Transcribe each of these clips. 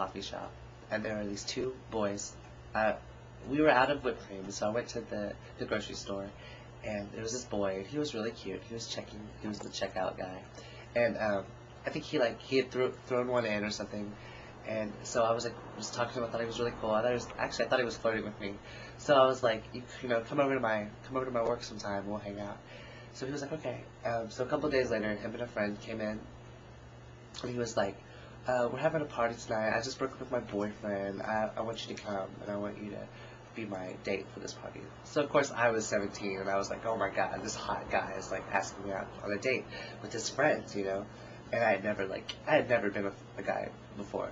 coffee shop, and there were these two boys. We were out of whipped cream, so I went to the grocery store, and there was this boy. He was really cute. He was the checkout guy, and I think he had thrown one in or something, and so I was talking to him. I thought he was really cool. I thought he was flirting with me. So I was like, come over to my work sometime. We'll hang out. So he was like, okay. So a couple of days later, him and a friend came in, and he was like, we're having a party tonight. I just broke up with my boyfriend. I want you to come, and I want you to be my date for this party. So of course I was 17, and I was like, oh my god, this hot guy is like asking me out on a date with his friends, And I had never been a guy before,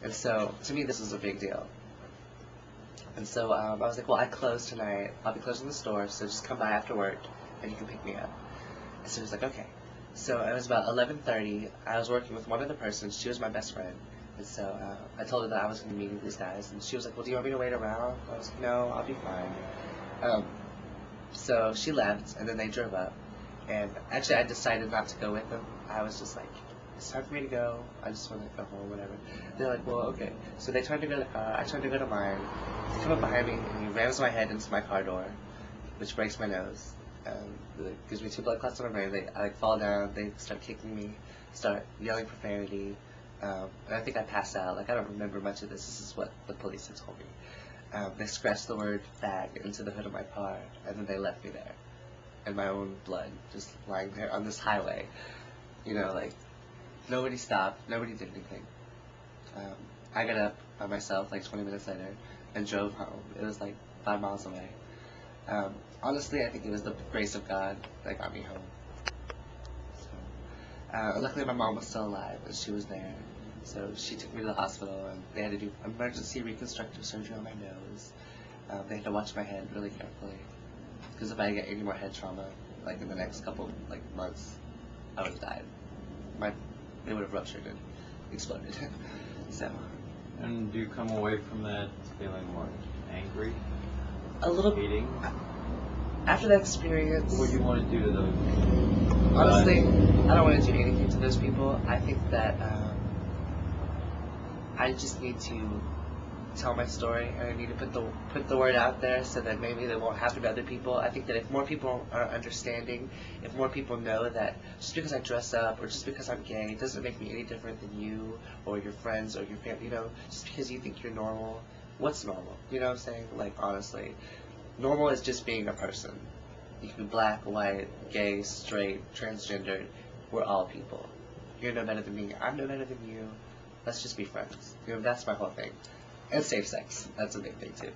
and so to me this was a big deal. And so I was like, well, I close tonight. I'll be closing the store, so just come by after work, and you can pick me up. And so he was like, okay. So it was about 11:30. I was working with one other person. She was my best friend. And so I told her that I was going to be meeting these guys. And she was like, well, do you want me to wait around? I was like, no, I'll be fine. So she left, and then they drove up. And actually, I decided not to go with them. I was just like, it's time for me to go. I just want to go home, whatever. They're like, well, okay. So they turned to go to the car. I turned to go to mine. They come up behind me, and he rams my head into my car door, which breaks my nose. Gives me 2 blood clots on my brain. I fall down. They start kicking me, start yelling profanity, and I think I passed out. I don't remember much of this. This is what the police had told me. They scratched the word fag into the hood of my car, and then they left me there, in my own blood, just lying there on this highway. Nobody stopped. Nobody did anything. I got up by myself 20 minutes later and drove home. It was 5 miles away. Honestly, I think it was the grace of God that got me home. So, luckily my mom was still alive, and she was there. So she took me to the hospital, and they had to do emergency reconstructive surgery on my nose. They had to watch my head really carefully, because if I get any more head trauma, in the next couple months, I would have died. It would have ruptured and exploded. So. And do you come away from that feeling what? Angry? A little. Hating? After that experience. What do you want to do to those? Honestly, I don't want to do anything to those people. I think that I just need to tell my story, and I need to put the word out there so that maybe it won't happen to other people. I think that if more people are understanding, if more people know that just because I dress up or just because I'm gay doesn't make me any different than you or your friends or your family, just because you think you're normal, what's normal? You know what I'm saying? Honestly, normal is just being a person. You can be black, white, gay, straight, transgendered. We're all people. You're no better than me. I'm no better than you. Let's just be friends. That's my whole thing. And safe sex. That's a big thing, too.